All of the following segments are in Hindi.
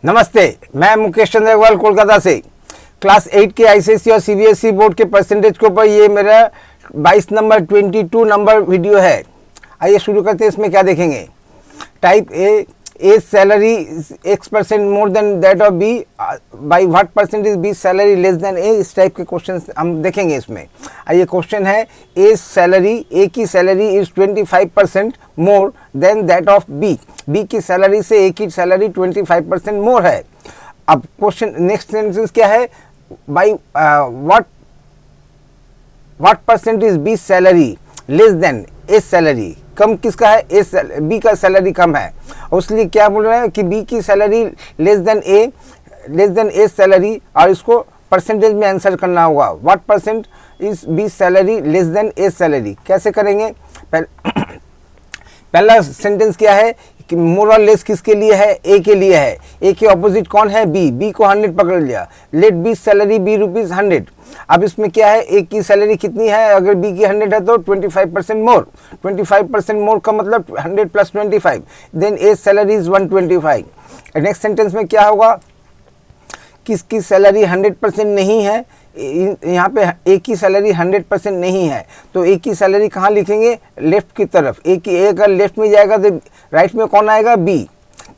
नमस्ते, मैं मुकेश चंद्र अग्रवाल कोलकाता से। क्लास 8 के आईसीएसई और सीबीएसई बोर्ड के परसेंटेज के ऊपर ये मेरा 22 नंबर 22 नंबर वीडियो है। आइए शुरू करते हैं। इसमें क्या देखेंगे? Type A salary X% more than that of B, by what percentage B salary less than A. इस टाइप के क्वेश्चन हम देखेंगे इसमें। आइए क्वेश्चन है, ए की salary is 25% more than that of B. B की सैलरी से ए की सैलरी 25% मोर है। अब क्वेश्चन नेक्स्ट सेंटेंस क्या है? By what percentage B salary less than A salary. कम किसका है? बी का सैलरी कम है, उसलिए क्या बोल रहे हैं कि बी की salary less than A salary, और इसको परसेंटेज में आंसर करना होगा। What percent is B salary less than A salary. कैसे करेंगे? पहला सेंटेंस क्या है कि मोर और लेस किसके लिए है? ए के लिए है। ए के ऑपोजिट कौन है? बी। बी को 100 पकड़ लिया। Let B salary be rupees 100। अब इसमें क्या है? ए की सैलरी कितनी है? अगर बी की 100 है तो 25% मोर। 25% मोर का मतलब 100 plus 25, then A salary is 125। Next sentence में क्या होगा? किसकी सैलरी 100% नहीं है? यहाँ पे ए की सैलरी 100% नहीं है, तो ए की सैलरी कहाँ लिखेंगे? लेफ्ट की तरफ। ए अगर लेफ्ट में जाएगा तो राइट में कौन आएगा? बी।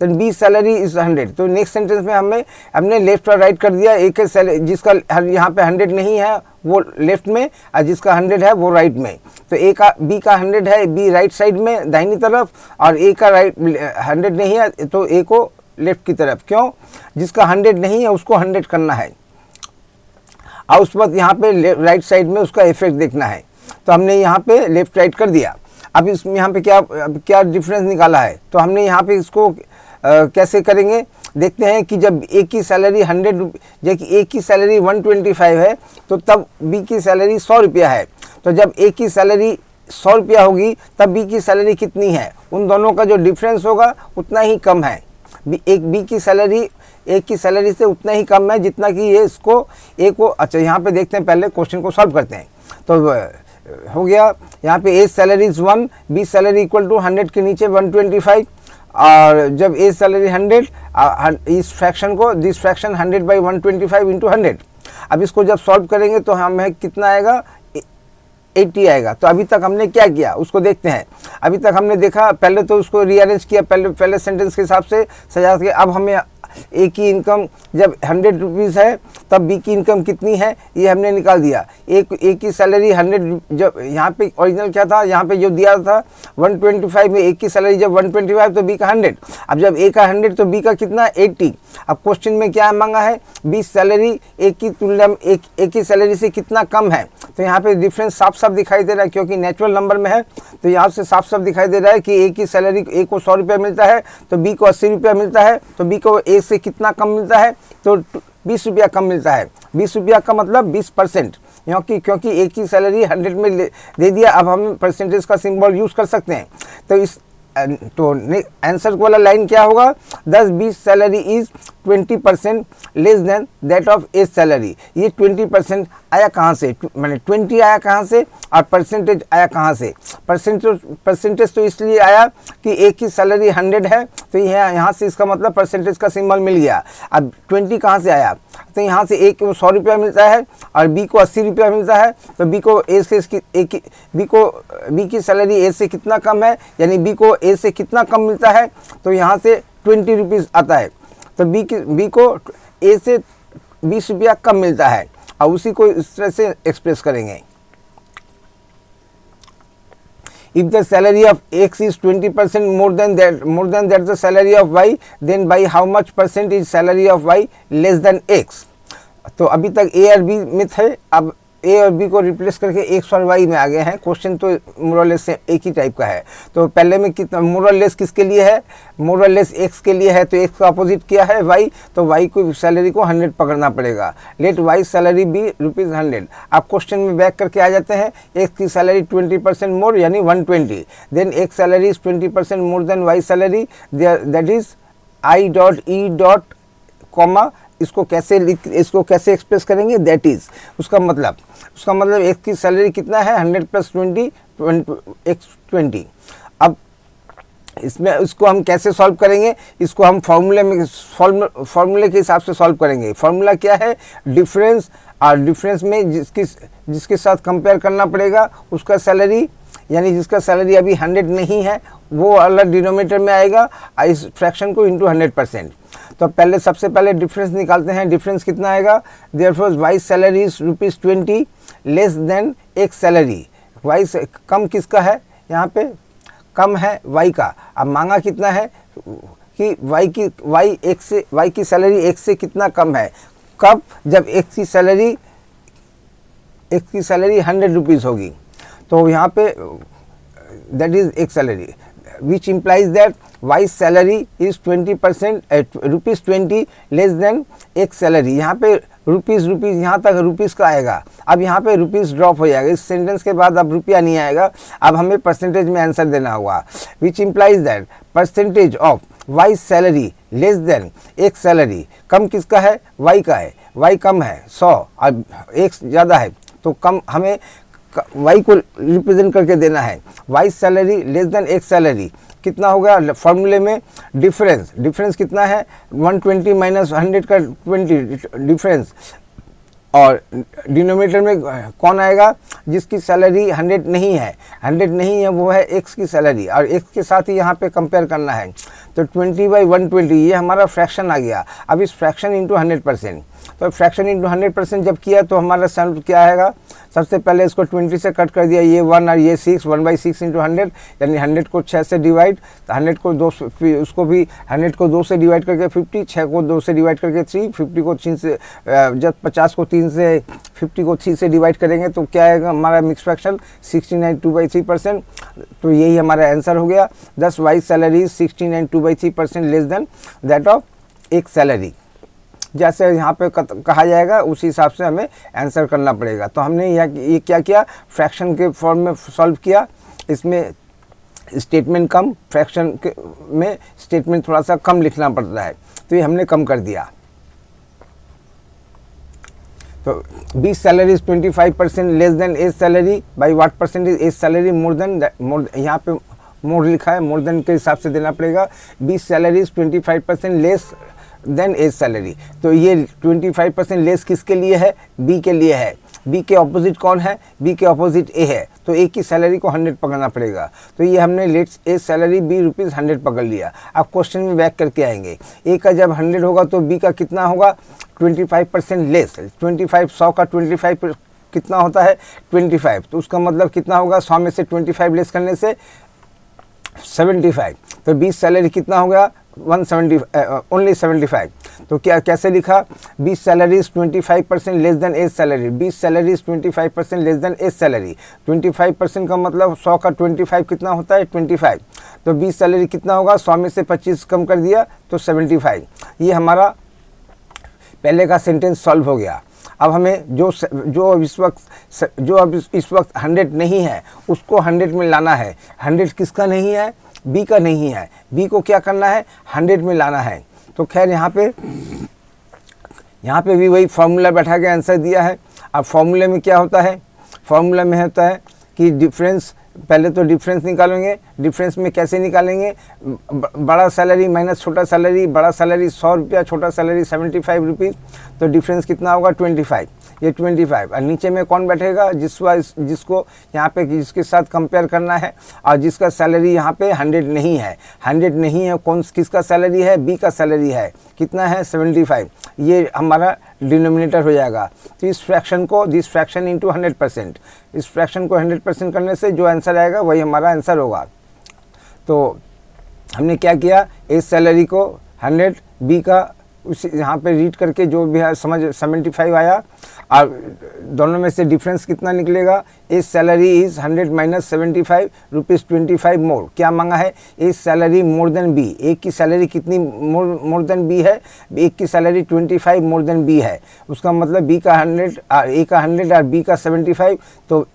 तो बी सैलरी इज 100। तो नेक्स्ट सेंटेंस में हमने लेफ्ट और राइट कर दिया। ए के सैलरी जिसका यहाँ पे 100 नहीं है वो लेफ्ट में, और जिसका 100 है वो राइट में। तो बी का 100 है, बी राइट साइड में दाहिनी तरफ, और ए का 100 नहीं है तो ए को लेफ्ट की तरफ। क्यों? जिसका 100 नहीं है उसको 100 करना है, और उस वक्त यहाँ पे राइट साइड में उसका इफेक्ट देखना है। तो हमने यहाँ पे लेफ्ट राइट कर दिया। अब इसमें यहाँ पे क्या डिफरेंस निकाला है? तो हमने यहाँ पे इसको कैसे करेंगे देखते हैं कि जब ए की सैलरी 100, जबकि ए की सैलरी 125 है तो तब बी की सैलरी 100 रुपया है। तो जब ए की सैलरी 100 रुपया होगी तब बी की सैलरी कितनी है? उन दोनों का जो डिफरेंस होगा उतना ही कम है। बी की सैलरी ए की सैलरी से उतना ही कम है जितना कि ये इसको ए को। अच्छा, यहाँ पे देखते हैं, पहले क्वेश्चन को सॉल्व करते हैं। तो हो गया यहाँ पे A salary is 1, B salary equal to 100 के नीचे 125, और जब ए सैलरी 100, इस फ्रैक्शन को दिस फ्रैक्शन 100 बाई 125 इंटू 100। अब इसको जब सॉल्व करेंगे तो हमें कितना आएगा? 80 आएगा। तो अभी तक हमने क्या किया उसको देखते हैं। अभी तक हमने देखा, पहले तो उसको रीअरेंज किया, पहले सेंटेंस के हिसाब से सजा के। अब हमें ए की इनकम जब 100 रुपीज़ है तब बी की इनकम कितनी है ये हमने निकाल दिया। ए की सैलरी 100, जब यहाँ पे ओरिजिनल क्या था, यहाँ पे जो दिया था 125 में ए की सैलरी जब 125 तो बी का 100। अब जब ए का 100 तो बी का कितना? 80। अब क्वेश्चन में क्या मांगा है? बी सैलरी ए की तुलना में ए की सैलरी से कितना कम है। तो यहाँ पे डिफरेंस साफ साफ दिखाई दे रहा है, क्योंकि नेचुरल नंबर में है तो यहाँ से साफ साफ दिखाई दे रहा है कि ए की सैलरी, ए को 100 रुपया मिलता है तो बी को 80 रुपया मिलता है। तो बी को ए से कितना कम मिलता है? तो 20 रुपया कम मिलता है। 20 रुपया का मतलब 20%, क्योंकि ए की सैलरी 100 में दे दिया। अब हम परसेंटेज का सिंबल यूज़ कर सकते हैं। तो आंसर वाला लाइन क्या होगा? 10 B salary is 20% less than that of A salary. ये 20% आया कहाँ से? मैंने 20 आया कहाँ से, और परसेंटेज आया कहाँ से? परसेंटेज तो इसलिए आया कि ए की सैलरी 100 है, तो यहाँ से इसका मतलब परसेंटेज का सिंबल मिल गया। अब 20 कहाँ से आया? तो यहाँ से ए को 100 रुपया मिलता है और बी को 80 रुपया मिलता है। तो बी की सैलरी ए से कितना कम है, यानी बी को ए से कितना कम मिलता है? तो यहाँ से 20 रुपीज़ आता है। तो बी को ए से 20 रुपया कम मिलता है, और उसी को इस तरह से एक्सप्रेस करेंगे। If the salary of X is 20% more than that the salary of Y, then by how much percent is salary of Y less than X? तो अभी तक ए और बी में थे, अब ए और बी को रिप्लेस करके एक्स और वाई में आ गए हैं। क्वेश्चन तो मोर और लेस से एक ही टाइप का है। तो पहले में कितना मोर और लेस किसके लिए है? मोर और लेस एक्स के लिए है। तो एक्स का अपोजिट क्या है? वाई। तो वाई को सैलरी को 100 पकड़ना पड़ेगा। Let Y salary be rupees 100। आप क्वेश्चन में बैक करके आ जाते हैं। एक्स की सैलरी 20% मोर यानी 120, then X salary is 20% more than Y salary, that is I dot E dot comma. इसको कैसे एक्सप्रेस करेंगे? दैट इज उसका मतलब एक्स की सैलरी कितना है? 100 प्लस 20 एक्स 20। अब इसमें इसको हम कैसे सॉल्व करेंगे, इसको हम फॉर्मूले के हिसाब से सॉल्व करेंगे। फॉर्मूला क्या है, डिफरेंस, और डिफरेंस में जिसके साथ कंपेयर करना पड़ेगा उसका सैलरी, यानी जिसका सैलरी अभी 100 नहीं है वो अलग डिनोमिनेटर में आएगा, इस फ्रैक्शन को इंटू 100%। तो पहले सबसे पहले डिफरेंस निकालते हैं। डिफरेंस कितना आएगा, therefore Y salary is ₹20 less than X salary. Y से कम किसका है, यहाँ पे कम है वाई का। अब मांगा कितना है कि वाई की सैलरी एक्स से कितना कम है, कब, जब एक्स की सैलरी ₹100 होगी। तो यहाँ पे that is X salary, which implies that Y salary is 20% ₹20 less than X salary. यहाँ पे रुपीज़ यहाँ तक रुपीज़ का आएगा। अब यहाँ पे रुपीज़ ड्रॉप हो जाएगा, इस सेंटेंस के बाद अब रुपया नहीं आएगा, अब हमें परसेंटेज में आंसर देना होगा। Which implies that percentage of Y salary less than X salary, कम किसका है, वाई का है, वाई कम है 100 और एक्स ज़्यादा है, तो कम हमें वाई को रिप्रेजेंट करके देना है। Y salary less than X salary कितना होगा, फॉर्मूले में डिफरेंस कितना है, 120 माइनस 100 का 20 डिफरेंस, और डिनोमिनेटर में कौन आएगा, जिसकी सैलरी 100 नहीं है वो है एक्स की सैलरी, और एक्स के साथ ही यहाँ पे कंपेयर करना है। तो 20/120 ये हमारा फ्रैक्शन आ गया। अब इस फ्रैक्शन इंटू 100%, तो फ्रैक्शन इंटू 100% जब किया तो हमारा सैलरी क्या आएगा, सबसे पहले इसको 20 से कट कर दिया, ये 1 और ये 6, 1/6 इंटू 100, यानी 100 को 6 से डिवाइड, तो 100 को 2 उसको भी 100 को 2 से डिवाइड करके 50, 6 को 2 से डिवाइड करके 3, 50 को 3 से जब 50 को 3 से 50 को 3 से डिवाइड करेंगे तो क्या आएगा हमारा मिक्स फ्रैक्शन 69 2/3%। तो यही हमारा आंसर हो गया। Thus Y salary 69 2/3% less than that of A salary. जैसे यहाँ पे कहा जाएगा उसी हिसाब से हमें आंसर करना पड़ेगा। तो हमने ये क्या किया, फ्रैक्शन के फॉर्म में सॉल्व किया। इसमें स्टेटमेंट कम, फ्रैक्शन में स्टेटमेंट थोड़ा सा कम लिखना पड़ता है, तो ये हमने कम कर दिया। तो B salary is 25% less than A's salary, by what percentage A's salary more than, यहाँ पे मोर लिखा है, मोर देन के हिसाब से देना पड़ेगा। B salary is 25% less than A's salary, तो ये 25% लेस किसके लिए है, बी के लिए है। बी के ऑपोजिट कौन है, बी के ऑपोजिट ए है, तो ए की सैलरी को 100 पकड़ना पड़ेगा। तो ये हमने लेट्स ए सैलरी बी ₹100 पकड़ लिया। अब क्वेश्चन में बैक करके आएंगे, ए का जब 100 होगा तो बी का कितना होगा, 25% लेस। 25 100 का 25 कितना होता है 25, तो उसका मतलब कितना होगा, 100 में से 25 लेस करने से 75, तो बी सैलरी कितना हो गया 170 ओनली 75। तो क्या कैसे लिखा, B salary is 25% less than A's salary, B salary is 25% less than A's salary. 25% का मतलब 100 का 25 कितना होता है 25, तो बी सैलरी कितना होगा, 100 में से 25 कम कर दिया तो 75। ये हमारा पहले का सेंटेंस सॉल्व हो गया। अब हमें जो अब इस वक्त 100 नहीं है उसको 100 में लाना है। 100 किसका नहीं है, बी का नहीं है, बी को क्या करना है 100 में लाना है। तो खैर यहाँ पे भी वही फार्मूला बैठा के आंसर दिया है। अब फार्मूले में क्या होता है, फार्मूला में होता है कि डिफरेंस, पहले तो डिफरेंस निकालेंगे। डिफरेंस में कैसे निकालेंगे, बड़ा सैलरी माइनस छोटा सैलरी, बड़ा सैलरी 100 रुपया, छोटा सैलरी 75 रुपीज़, तो डिफरेंस कितना होगा 25, ये 25। और नीचे में कौन बैठेगा, जिसको यहाँ पे जिसके साथ कंपेयर करना है, और जिसका सैलरी यहाँ पे 100 नहीं है, 100 नहीं है, किसका सैलरी है, बी का सैलरी है, कितना है 75, ये हमारा डिनोमिनेटर हो जाएगा। तो इस फ्रैक्शन को, दिस फ्रैक्शन इंटू 100%, इस फ्रैक्शन को 100% करने से जो आंसर आएगा वही हमारा आंसर होगा। तो हमने क्या किया, एज सैलरी को 100, बी का उसी यहाँ पे रीड करके जो भी है समझ 75 आया, और दोनों में से डिफरेंस कितना निकलेगा, A's salary is 100 minus 75 ₹25 more. क्या मांगा है, A's salary more than B, A की सैलरी कितनी मोर देन बी है, एक की सैलरी 25 मोर देन बी है, उसका मतलब बी का 100 और ए का 100 और बी का 75, तो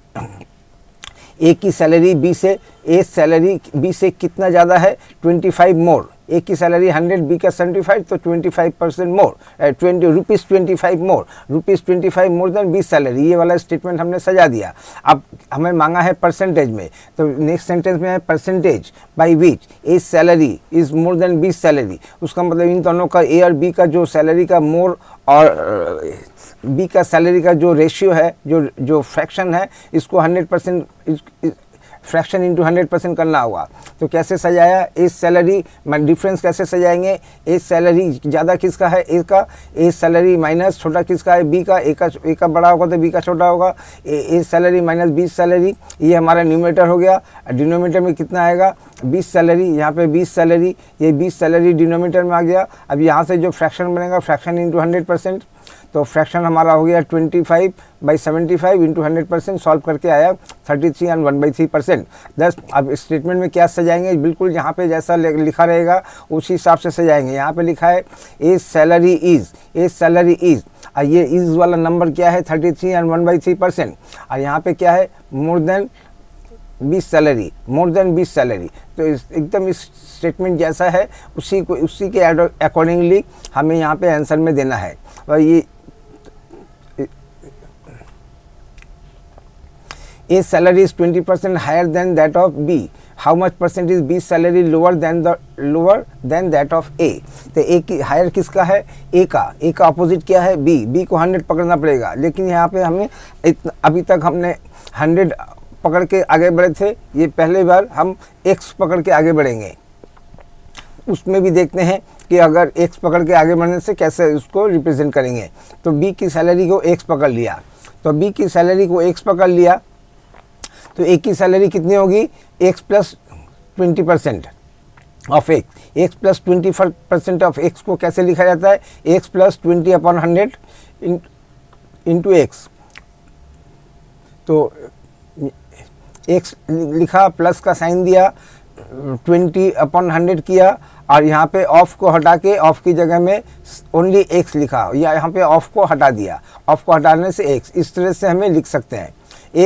ए की सैलरी बी से, एज सैलरी बी से कितना ज़्यादा है 25 मोर, ए की सैलरी 100, बी का 75, तो 25% more, 20 rupees 25 more, rupees 25 more than B salary. ये वाला स्टेटमेंट हमने सजा दिया। अब हमें मांगा है परसेंटेज में, तो नेक्स्ट सेंटेंस में है percentage by which A salary is more than B salary. उसका मतलब इन दोनों का ए और बी का जो सैलरी का मोर और बी का सैलरी का जो रेशियो है, जो फ्रैक्शन है, इसको 100% फ्रैक्शन इंटू 100% करना होगा। तो कैसे सजाया, ए सैलरी डिफरेंस कैसे सजाएंगे, ए सैलरी ज़्यादा किसका है, ए का, ए सैलरी माइनस छोटा किसका है, बी का, ए का बड़ा होगा तो बी का छोटा होगा, ए सैलरी माइनस बी सैलरी, ये हमारा न्यूमरेटर हो गया। डिनोमिनेटर में कितना आएगा, 20 सैलरी, यहाँ पे 20 सैलरी, ये 20 सैलरी डिनोमिनेटर में आ गया। अब यहाँ से जो फ्रैक्शन बनेगा, फ्रैक्शन इंटू 100%, तो फ्रैक्शन हमारा हो गया 25/75 इंटू 100%, सॉल्व करके आया 33 और 1/3%। दस अब स्टेटमेंट में क्या सजाएंगे, बिल्कुल यहाँ पे जैसा लिखा रहेगा उसी हिसाब से सजाएंगे। यहाँ पे लिखा है ए सैलरी इज़, और ये इज़ वाला नंबर क्या है 33 और 1/3%, और यहाँ पे क्या है मोर देन 20 सैलरी। तो एकदम इस स्टेटमेंट जैसा है उसी के अकॉर्डिंगली हमें यहाँ पे आंसर में देना है। और ये A salary is 20% higher than that of B. How much percent is B salary lower than that of A? तो A की हायर किसका है, A का अपोजिट क्या है, B को 100 पकड़ना पड़ेगा। लेकिन यहाँ पे हमें अभी तक हमने 100 पकड़ के आगे बढ़े थे, ये पहले बार हम X पकड़ के आगे बढ़ेंगे। उसमें भी देखते हैं कि अगर X पकड़ के आगे बढ़ने से कैसे उसको रिप्रेजेंट करेंगे। तो B की सैलरी को X पकड़ लिया, तो B की सैलरी को X पकड़ लिया, तो A की सैलरी कितनी होगी, X plus 20% of X plus 20% of X को कैसे लिखा जाता है, X प्लस 20/100 इंटू X। तो X लिखा, प्लस का साइन दिया, 20/100 किया, और यहाँ पे ऑफ को हटा के ऑफ की जगह में ओनली X लिखा, या यहाँ पे ऑफ को हटा दिया, ऑफ को हटाने से X, इस तरह से हमें लिख सकते हैं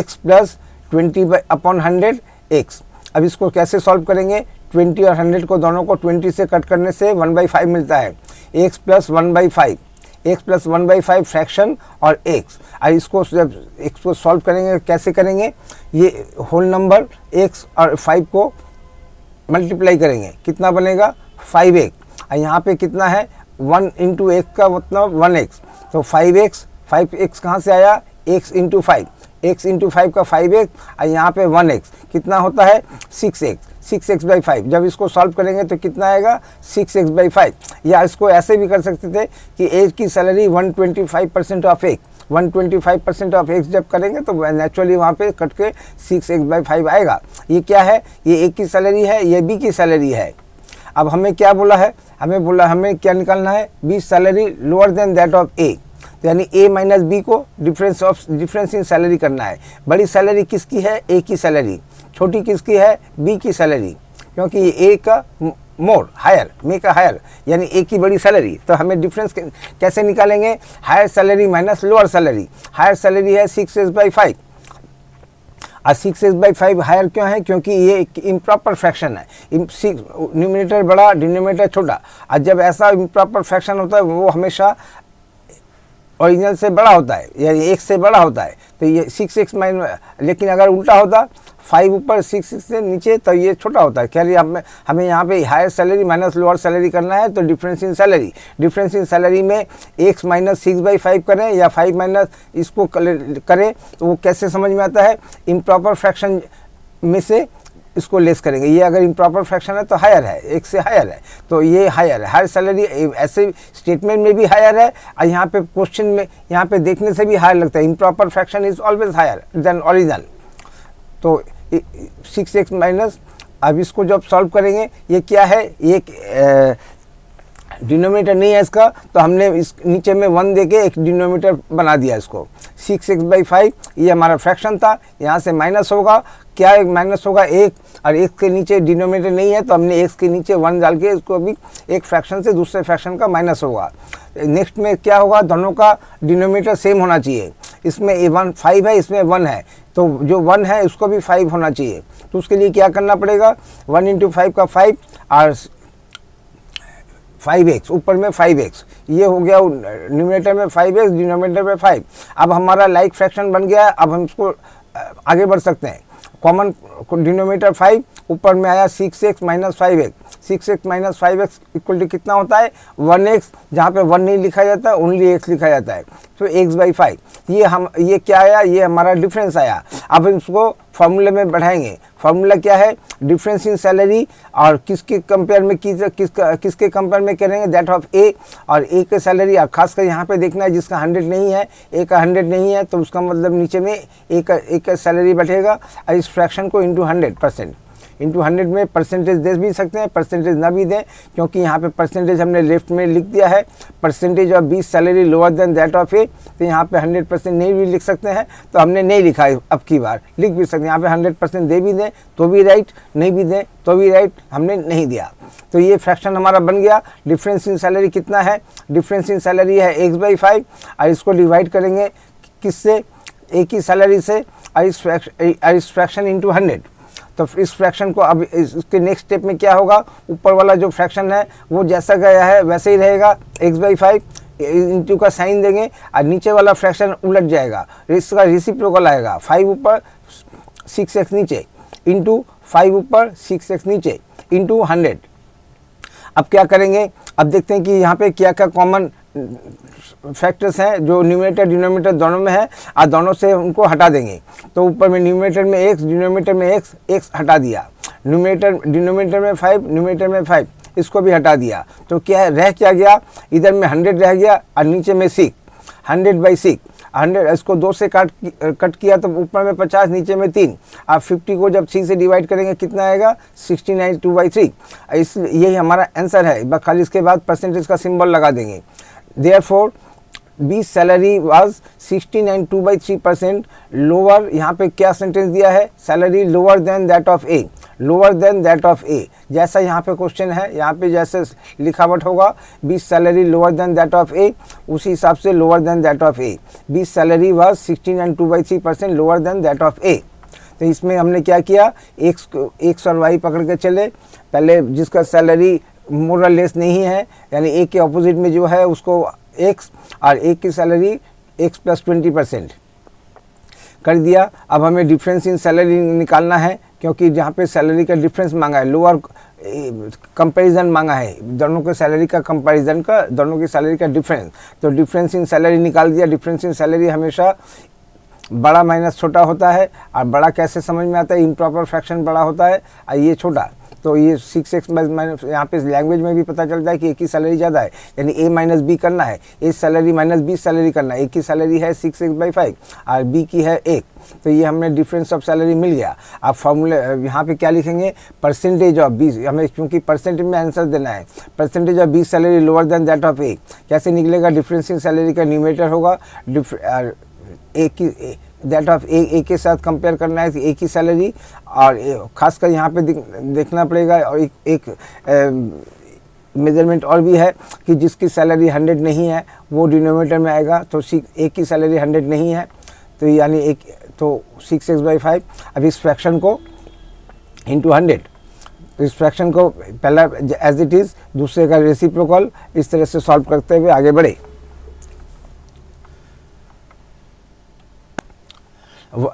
X प्लस 20/100 X। अब इसको कैसे सॉल्व करेंगे, 20 और 100 को दोनों को 20 से कट करने से 1/5 मिलता है, X प्लस 1/5 फ्रैक्शन और X। और इसको जब X को सॉल्व करेंगे कैसे करेंगे, ये होल नंबर X और 5 को मल्टीप्लाई करेंगे, कितना बनेगा 5x, और यहाँ पे कितना है 1 इंटू x का मतलब 1x, तो 5x कहाँ से आया, x इंटू 5 का 5x, और यहाँ पे 1x कितना होता है 6x/5। जब इसको सॉल्व करेंगे तो कितना आएगा 6x/5। या इसको ऐसे भी कर सकते थे कि a की salary 125% of x, 125% of x जब करेंगे तो नेचुरली वहाँ पे कट के 6x/5 आएगा। ये क्या है, ये a की सैलरी है, ये b की सैलरी है। अब हमें क्या बोला है, हमें क्या निकालना है, b salary lower than that of a, तो यानी a माइनस बी को डिफरेंस इन सैलरी करना है। बड़ी सैलरी किसकी है, a की सैलरी, छोटी किसकी है, b की सैलरी, क्योंकि ये a का मोर हायर, मे का हायर, यानी a की बड़ी सैलरी। तो हमें डिफरेंस कैसे निकालेंगे, higher salary minus lower salary. Higher salary है 6x/5, और 6x/5 हायर क्यों है, क्योंकि ये एक इम्प्रॉपर फ्रैक्शन है, न्यूमरेटर बड़ा डिनोमिनेटर छोटा, और जब ऐसा इम्प्रॉपर फ्रैक्शन होता है वो हमेशा ओरिजिनल से बड़ा होता है, यानी x से बड़ा होता है। तो ये 6x माइनस, लेकिन अगर उल्टा होता 5 ऊपर 6 से नीचे तो ये छोटा होता है। क्या हमें यहाँ पे higher salary minus lower salary करना है, तो डिफरेंस इन सैलरी में x माइनस 6/5 करें या 5 माइनस इसको करें, तो वो कैसे समझ में आता है, इम्प्रॉपर फ्रैक्शन में से इसको लेस करेंगे। ये अगर इम्प्रॉपर फ्रैक्शन है तो हायर है, एक से हायर है, तो ये हायर है। हायर सैलरी ऐसे स्टेटमेंट में भी हायर है, और यहाँ पे क्वेश्चन में यहाँ पे देखने से भी हायर लगता है। Improper fraction is always higher than original. तो 6x माइनस, अब इसको जब सॉल्व करेंगे, ये क्या है, ये डिनोमिनेटर नहीं है इसका, तो हमने इस नीचे में 1 देके एक डिनोमिनेटर बना दिया इसको। 6x/5 ये हमारा फ्रैक्शन था, यहाँ से माइनस होगा, क्या एक माइनस होगा 1, और 1 के नीचे डिनोमिनेटर नहीं है तो हमने x के नीचे 1 डाल के इसको अभी एक फ्रैक्शन से दूसरे फ्रैक्शन का माइनस होगा। नेक्स्ट में क्या होगा, दोनों का डिनोमिनेटर सेम होना चाहिए। इसमें 5 है, इसमें 1 है, तो जो 1 है उसको भी 5 होना चाहिए। तो उसके लिए क्या करना पड़ेगा, 1 × 5 का 5, और 5x, ऊपर में 5x, ये हो गया न्यूमरेटर में 5x, डिनोमिनेटर में 5। अब हमारा लाइक फ्रैक्शन बन गया। अब हम इसको आगे बढ़ सकते हैं। कॉमन डिनोमिनेटर 5, ऊपर में आया 6x minus 5x। 6x minus 5x equal to कितना होता है 1x, जहाँ पे 1 नहीं लिखा जाता है, ओनली x लिखा जाता है। तो x/5 ये क्या आया, ये हमारा डिफरेंस आया। अब हम इसको फॉर्मूले में बढ़ाएंगे। फॉर्मूला क्या है, डिफरेंस इन सैलरी, और किसके कंपेयर में किसके कंपेयर में करेंगे, दैट ऑफ ए। और ए के सैलरी, और खासकर यहाँ पे देखना है जिसका 100 नहीं है, ए का 100 नहीं है, तो उसका मतलब नीचे में ए का सैलरी बैठेगा। और इस फ्रैक्शन को इंटू 100% इंटू 100 में परसेंटेज दे भी सकते हैं, परसेंटेज ना भी दें, क्योंकि यहाँ पे परसेंटेज हमने लेफ्ट में लिख दिया है। Percentage of B salary lower than that of A, तो यहाँ पे 100% नहीं भी लिख सकते हैं, तो हमने नहीं लिखा है। अब की बार लिख भी सकते हैं, यहाँ पे 100% दे भी दें तो भी राइट, नहीं भी दें तो भी राइट, हमने नहीं दिया। तो ये फ्रैक्शन हमारा बन गया। डिफरेंस इन सैलरी कितना है, डिफरेंस इन सैलरी है x/5, और इसको डिवाइड करेंगे किससे, ए की सैलरी से, और इस फ्रैक्शन इंटू 100। तो इस फ्रैक्शन को अब इसके नेक्स्ट स्टेप में क्या होगा, ऊपर वाला जो फ्रैक्शन है वो जैसा गया है वैसे ही रहेगा, x/5 इंटू का साइन देंगे, और नीचे वाला फ्रैक्शन उलट जाएगा, इसका रेसिप्रोकल आएगा। 5 ऊपर 6x नीचे, इंटू 5 ऊपर 6x नीचे, इंटू 100। अब क्या करेंगे, अब देखते हैं कि यहाँ पे क्या क्या कॉमन फैक्टर्स हैं जो न्यूमरेटर डिनोमिनेटर दोनों में है, और दोनों से उनको हटा देंगे। तो ऊपर में न्यूमरेटर में x, डिनोमिनेटर में x हटा दिया, डिनोमिनेटर में 5, न्यूमरेटर में 5, इसको भी हटा दिया। तो क्या है, रह क्या गया, इधर में 100 रह गया, और नीचे में 6, 100/6, 100 इसको 2 से कट किया तो ऊपर में 50, नीचे में 3। आप 50 को जब 3 से डिवाइड करेंगे कितना आएगा, 69 2/3। यही हमारा आंसर है। बस खाली इसके बाद परसेंटेज का सिंबल लगा देंगे। Therefore, B salary was 69 2/3% lower. यहाँ पे क्या सेंटेंस दिया है, salary lower than that of A, lower than that of A. जैसा यहाँ पे क्वेश्चन है, यहाँ पे जैसे लिखावट होगा B salary lower than that of A, उसी हिसाब से lower than that of A. B salary was 69 2/3% lower than that of A. तो इसमें हमने क्या किया, एक्स और वाई पकड़ के चले। पहले जिसका सैलरी मोर और लेस नहीं है, यानी ए के ऑपोजिट में जो है उसको एक्स, और ए की सैलरी एक्स प्लस 20% कर दिया। अब हमें डिफरेंस इन सैलरी निकालना है, क्योंकि जहाँ पे सैलरी का डिफरेंस मांगा है, लोअर कंपैरिजन मांगा है, दोनों के सैलरी का कंपैरिजन का, दोनों की सैलरी का डिफरेंस। तो डिफरेंस इन सैलरी निकाल दिया। डिफरेंस इन सैलरी हमेशा बड़ा माइनस छोटा होता है, और बड़ा कैसे समझ में आता है, इम्प्रॉपर फ्रैक्शन बड़ा होता है और ये छोटा। तो ये 6x माइनस, यहाँ पे लैंग्वेज में भी पता चलता है कि ए की सैलरी ज़्यादा है, यानी a माइनस बी करना है, A salary minus B salary करना है। ए की सैलरी है 6x/5 और बी की है 1, तो ये हमें डिफरेंस ऑफ सैलरी मिल गया। अब फॉर्मूले यहाँ पे क्या लिखेंगे, परसेंटेज ऑफ बी, हमें क्योंकि परसेंटेज में आंसर देना है, percentage of B salary lower than that of A. कैसे निकलेगा, डिफरेंस इन सैलरी का न्यूमरेटर होगा ए की, दैट ऑफ ए के साथ कंपेयर करना है ए की सैलरी, और खासकर यहाँ पे देखना पड़ेगा। और एक मेजरमेंट और भी है कि जिसकी सैलरी 100 नहीं है वो डिनोमिनेटर में आएगा। तो ए की सैलरी 100 नहीं है, तो यानी एक तो 6x/5। अब इस फ्रैक्शन को इंटू 100, तो इस फ्रैक्शन को पहला एज इट इज़, दूसरे का रेसिप्रोकल, इस तरह से सॉल्व करते हुए आगे बढ़े।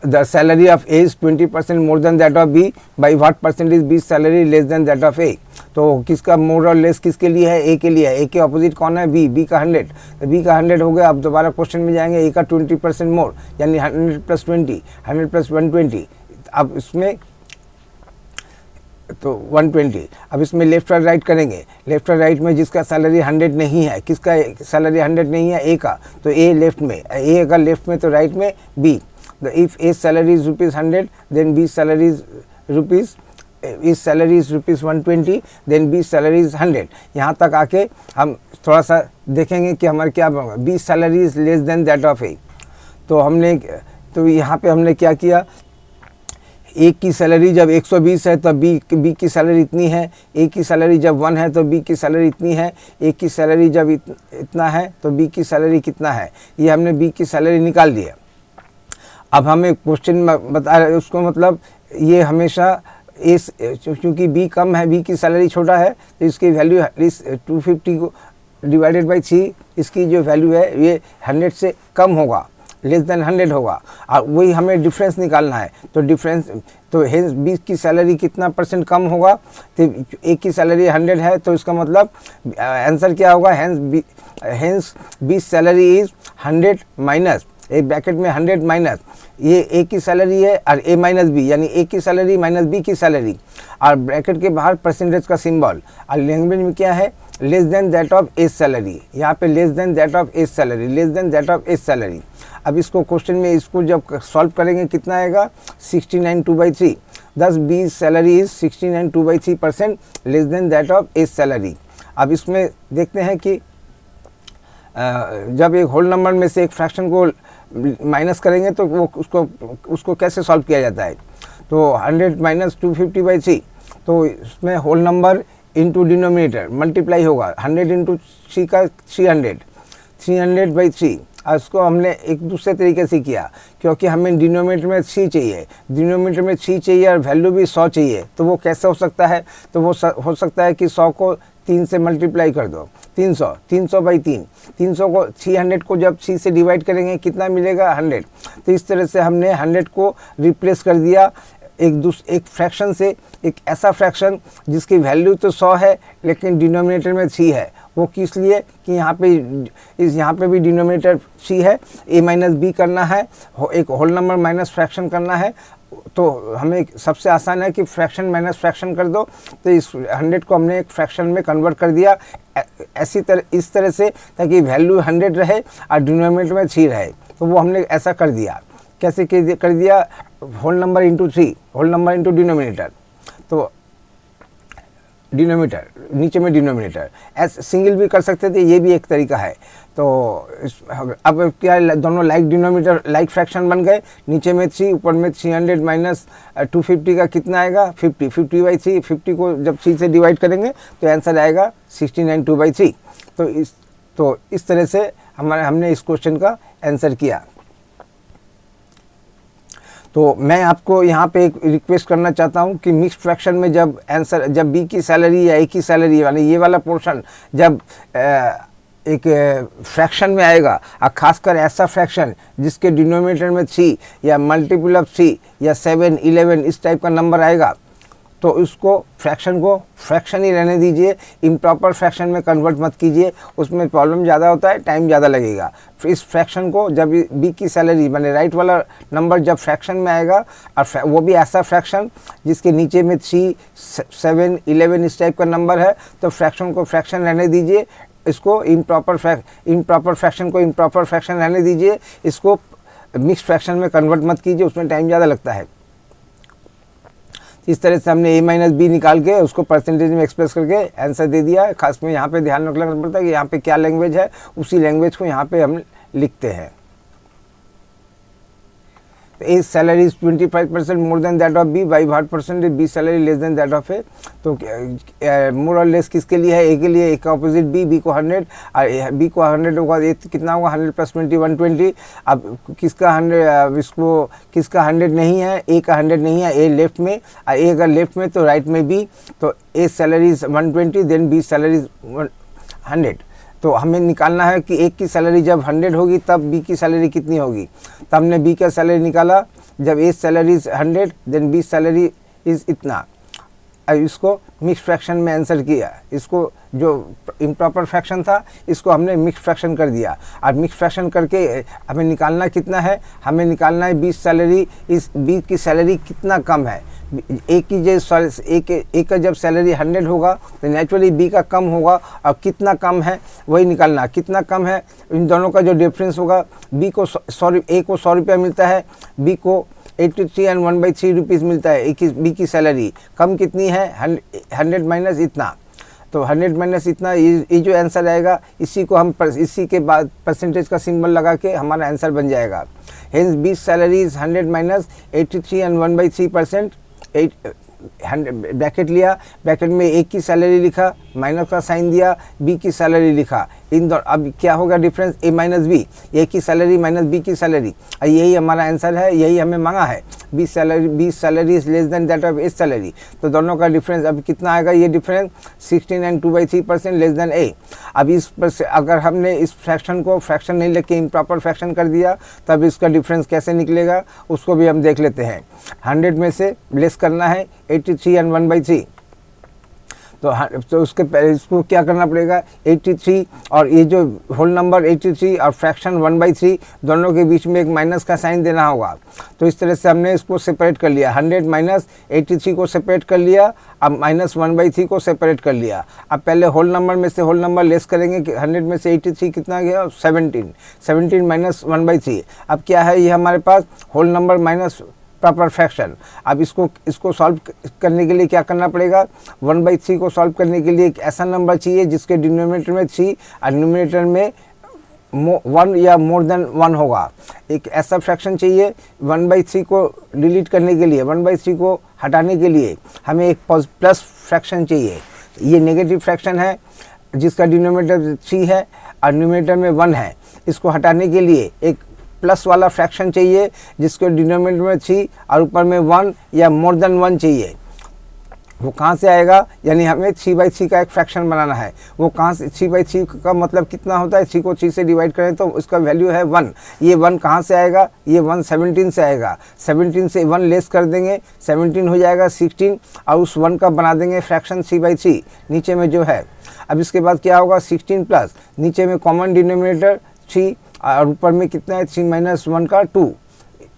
The salary of A is 20% more than that of B. By what percent is B's salary less than that of A? तो किसका मोर और लेस किसके लिए है, ए के लिए है। ए के ऑपोजिट कौन है, बी, बी का 100, तो बी का 100 हो गया। अब दोबारा क्वेश्चन में जाएंगे, ए का 20% मोर, यानी 100 + 20, 100 + 120। अब इसमें तो 120। अब इसमें लेफ्ट और राइट करेंगे। लेफ्ट और राइट में जिसका सैलरी 100 नहीं है, किसका सैलरी 100 नहीं है, ए का, तो ए लेफ्ट में, ए अगर लेफ्ट में तो राइट में B. If A's salary is ₹100, then B's salary is ₹120, then B's salary is 100। यहाँ तक आके हम थोड़ा सा देखेंगे कि हमारे क्या होगा, B's salary is less than that of A। तो यहाँ पे हमने क्या किया, ए की सैलरी जब 120 है तो बी की सैलरी इतनी है, ए की सैलरी जब 1 है तो बी की सैलरी इतनी है, ए की सैलरी जब इतना है तो बी की सैलरी कितना है, ये हमने बी की सैलरी निकाल दिया। अब हमें क्वेश्चन में बता रहे उसको, मतलब ये हमेशा इस चूँकि बी कम है, बी की सैलरी छोटा है, तो इसकी वैल्यू इस 250 को डिवाइडेड बाई 3, इसकी जो वैल्यू है ये 100 से कम होगा, लेस देन 100 होगा, और वही हमें डिफरेंस निकालना है। तो डिफरेंस तो हेंस बी की सैलरी कितना परसेंट कम होगा, तो ए की सैलरी 100 है, तो इसका मतलब आंसर क्या होगा, hence B salary is 100 minus, एक ब्रैकेट में 100 माइनस ये ए की सैलरी है और ए माइनस बी, यानी ए की सैलरी माइनस बी की सैलरी, और ब्रैकेट के बाहर परसेंटेज का सिंबल, और लैंग्वेज में क्या है, less than that of A's salary, यहाँ पे less than that of A's salary, less than that of A's salary. अब इसको क्वेश्चन में इसको जब सॉल्व करेंगे कितना आएगा, 69 2/3, thus B salary is 69 2/3% less than that of A's salary. अब इसमें देखते हैं कि जब एक होल नंबर में से एक फ्रैक्शन को माइनस करेंगे तो वो उसको कैसे सॉल्व किया जाता है। तो 100 माइनस 250/3, तो इसमें whole number into denominator multiply होगा, 100 इंटू 3 का 300/3, और उसको हमने एक दूसरे तरीके से किया, क्योंकि हमें डिनोमिनेटर में 3 चाहिए, डिनोमिनेटर में 3 चाहिए और वैल्यू भी 100 चाहिए। तो वो कैसे हो सकता है, तो वो हो सकता है कि 100 को 3 से मल्टीप्लाई कर दो, 300/3, 300 को 300 को जब 3 से डिवाइड करेंगे कितना मिलेगा, 100। तो इस तरह से हमने 100 को रिप्लेस कर दिया एक फ्रैक्शन से, एक ऐसा फ्रैक्शन जिसकी वैल्यू तो 100 है लेकिन डिनोमिनेटर में 3 है। वो किस लिए कि यहाँ पे भी डिनोमिनेटर 3 है, a माइनस बी करना है, एक होल नंबर माइनस फ्रैक्शन करना है। तो हमें सबसे आसान है कि फ्रैक्शन माइनस फ्रैक्शन कर दो, तो इस 100 को हमने एक फ्रैक्शन में कन्वर्ट कर दिया इस तरह से, ताकि वैल्यू 100 रहे और डिनोमिनेटर में 3 रहे। तो वो हमने ऐसा कर दिया। कैसे कर दिया, whole number into 3, whole number into denominator, तो डिनोमिनेटर नीचे में डिनोमिनेटर, ऐसे सिंगल भी कर सकते थे, ये भी एक तरीका है। तो अब क्या, दोनों लाइक डिनोमिनेटर लाइक फ्रैक्शन बन गए, नीचे में 3 ऊपर में 300 माइनस 250 का कितना आएगा, 50/3, 50 को जब 3 से डिवाइड करेंगे तो आंसर आएगा 69 2/3। तो इस तरह से हमने इस क्वेश्चन का आंसर किया। तो मैं आपको यहाँ पे एक रिक्वेस्ट करना चाहता हूँ कि मिक्स फ्रैक्शन में जब बी की सैलरी या ए की सैलरी यानी ये वाला पोर्शन जब एक फ्रैक्शन में आएगा, और ख़ासकर ऐसा फ्रैक्शन जिसके डिनोमिनेटर में 3 या मल्टीपल ऑफ 3 या 7, 11 इस टाइप का नंबर आएगा, तो उसको फ्रैक्शन को फ्रैक्शन ही रहने दीजिए, इम्प्रॉपर फ्रैक्शन में कन्वर्ट मत कीजिए, उसमें प्रॉब्लम ज़्यादा होता है, टाइम ज़्यादा लगेगा। फिर इस फ्रैक्शन को जब बी की सैलरी माने राइट वाला नंबर जब फ्रैक्शन में आएगा, और वो भी ऐसा फ्रैक्शन जिसके नीचे में 3, 7, 11 इस टाइप का नंबर है, तो फ्रैक्शन को फ्रैक्शन रहने दीजिए, इसको इम्प्रॉपर फ्रैक्शन को इम्प्रॉपर फ्रैक्शन रहने दीजिए, इसको मिक्स फ्रैक्शन में कन्वर्ट मत कीजिए, उसमें टाइम ज़्यादा लगता है। इस तरह से हमने a माइनस बी निकाल के उसको परसेंटेज में एक्सप्रेस करके आंसर दे दिया। खास में यहाँ पे ध्यान रखना पड़ता है कि यहाँ पे क्या लैंग्वेज है, उसी लैंग्वेज को यहाँ पे हम लिखते हैं। A salary is 25% more than that of B, by what percentage B salary less than that of A। तो मोर और लेस किसके लिए है, A के लिए, A का ऑपोजिट B को 100 और B को 100 होगा, A कितना होगा 100 + 20 120। अब किसका 100, इसको किसका 100 नहीं है, A का 100 नहीं है, A लेफ्ट में, और A अगर लेफ्ट में तो राइट में B, तो A salary is 120 then B salary is 100। तो हमें निकालना है कि एक की सैलरी जब 100 होगी तब बी की सैलरी कितनी होगी। तब हमने बी का सैलरी निकाला, जब A salary is 100 then B salary is इतना। अब इसको मिक्स फ्रैक्शन में आंसर किया, इसको जो इम्प्रॉपर फ्रैक्शन था इसको हमने मिक्स फ्रैक्शन कर दिया, और मिक्स फ्रैक्शन करके हमें निकालना कितना है, हमें निकालना है बी सैलरी इस बी की सैलरी कितना कम है। ए की जो ए का जब सैलरी 100 होगा तो नेचुरली बी का कम होगा, और कितना कम है वही निकालना, कितना कम है इन दोनों का जो डिफरेंस होगा। बी को ए को 100 रुपया मिलता है, बी को 83 और 1/3 रुपीज़ मिलता है। बी की सैलरी कम कितनी है, 100 माइनस इतना, तो 100 माइनस इतना, ये जो आंसर आएगा इसी को हम इसी के बाद परसेंटेज का सिंबल लगा के हमारा आंसर बन जाएगा। Hence B salary is 100 minus 83 और 1/3%। ब्रैकेट लिया, ब्रैकेट में ए की सैलरी लिखा, माइनस का साइन दिया, बी की सैलरी लिखा, अब क्या होगा difference, A minus B, A की सैलरी माइनस बी की सैलरी, यही हमारा आंसर है, यही हमें मांगा है। B salary is less than that of A salary, तो दोनों का डिफरेंस अब कितना आएगा, ये difference 16 and 2/3% less than A. अब इस पर से अगर हमने इस फ्रैक्शन को फ्रैक्शन नहीं लेके इम्प्रॉपर फ्रैक्शन कर दिया, तब इसका डिफरेंस कैसे निकलेगा उसको भी हम देख लेते हैं। 100 में से लेस करना है 83 एंड 1/3, तो उसके पहले इसको क्या करना पड़ेगा, 83 और ये जो होल नंबर 83 और फ्रैक्शन 1/3 दोनों के बीच में एक माइनस का साइन देना होगा। तो इस तरह से हमने इसको सेपरेट कर लिया, 100 माइनस 83 को सेपरेट कर लिया, अब माइनस 1/3 को सेपरेट कर लिया। अब पहले होल नंबर में से होल नंबर लेस करेंगे, 100 में से 83 कितना गया, 17 माइनस 1/3। अब क्या है, ये हमारे पास whole number minus proper fraction. अब इसको सॉल्व करने के लिए क्या करना पड़ेगा, 1/3 को सॉल्व करने के लिए एक ऐसा नंबर चाहिए जिसके डिनोमिनेटर में 3 और न्यूमरेटर में 1 या मोर देन 1 होगा। एक ऐसा फ्रैक्शन चाहिए 1/3 को डिलीट करने के लिए, 1/3 को हटाने के लिए हमें एक प्लस फ्रैक्शन चाहिए। ये नेगेटिव फ्रैक्शन है जिसका डिनोमिनेटर 3 है और न्यूमरेटर में 1 है। इसको हटाने के लिए एक प्लस वाला फ्रैक्शन चाहिए जिसको डिनोमिनेटर में 3 और ऊपर में 1 या मोर देन 1 चाहिए। वो कहाँ से आएगा, यानी हमें 3/3 का एक फ्रैक्शन बनाना है। वो कहाँ से, 3/3 का मतलब कितना होता है, 3 को 3 से डिवाइड करें तो उसका वैल्यू है 1। ये 1 कहाँ से आएगा, ये 1 17 से आएगा। 17 से 1 लेस कर देंगे, 17 हो जाएगा 16 और उस 1 का बना देंगे फ्रैक्शन 3/3 नीचे में जो है। अब इसके बाद क्या होगा, 16 प्लस नीचे में कॉमन डिनोमिनेटर 3 और ऊपर में कितना है 3 माइनस 1 का 2।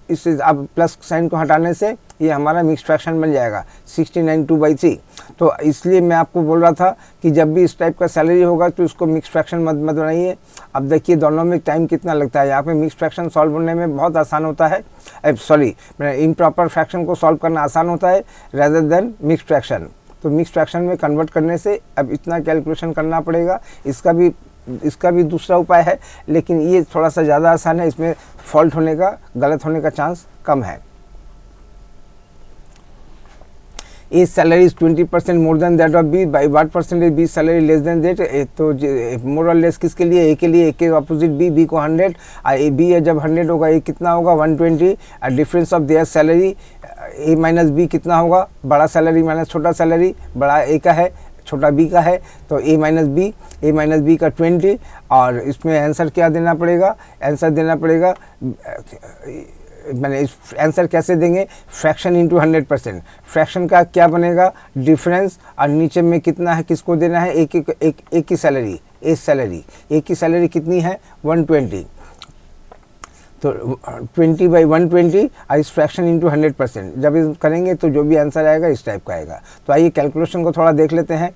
इससे अब प्लस साइन को हटाने से ये हमारा मिक्स फ्रैक्शन बन जाएगा 16 एंड 2/3। तो इसलिए मैं आपको बोल रहा था कि जब भी इस टाइप का सैलरी होगा तो इसको मिक्स फ्रैक्शन मत बनाइए। अब देखिए दोनों में टाइम कितना लगता है। यहाँ पे मिक्स फ्रैक्शन सॉल्व करने में बहुत आसान होता है, इम्प्रॉपर फ्रैक्शन को सॉल्व करना आसान होता है रेदर देन मिक्स फ्रैक्शन। तो मिक्स फ्रैक्शन में कन्वर्ट करने से अब इतना कैलकुलेशन करना पड़ेगा। इसका भी दूसरा उपाय है, लेकिन ये थोड़ा सा ज़्यादा आसान है, इसमें फॉल्ट होने का, गलत होने का चांस कम है। A salary is 20% more than that of B, by what percentage B salary less than that. तो मोर और लेस किसके लिए, ए के लिए, ए के अपोजिट बी को 100 और बी जब 100 होगा ए कितना होगा 120। और difference of their salary A minus B कितना होगा, बड़ा सैलरी माइनस छोटा सैलरी, बड़ा ए का है छोटा बी का है, तो ए माइनस बी का 20। और इसमें आंसर क्या देना पड़ेगा, आंसर देना पड़ेगा, मैंने इस आंसर कैसे देंगे, फ्रैक्शन इंटू 100%। फ्रैक्शन का क्या बनेगा, डिफरेंस और नीचे में कितना है, किसको देना है, एक की सैलरी, एक की सैलरी कितनी है 120। तो 20/120 और इस फ्रैक्शन इंटू 100%। जब इस करेंगे तो जो भी आंसर आएगा इस टाइप का आएगा। तो आइए कैलकुलेशन को थोड़ा देख लेते हैं।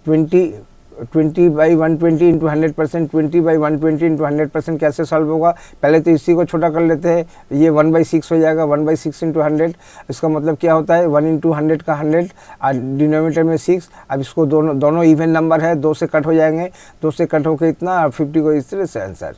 20/120 इंटू 100%, 20/120 इंटू 100% कैसे सॉल्व होगा। पहले तो इसी को छोटा कर लेते हैं, ये 1/6 हो जाएगा, 1/6 इंटू 100। इसका मतलब क्या होता है 1 इंटू 100 का 100 और डिनोमिनेटर में 6। अब इसको दोनों इवन नंबर है, 2 से कट हो जाएंगे, 2 से कट होकर इतना और 50 को इस तरह से आंसर।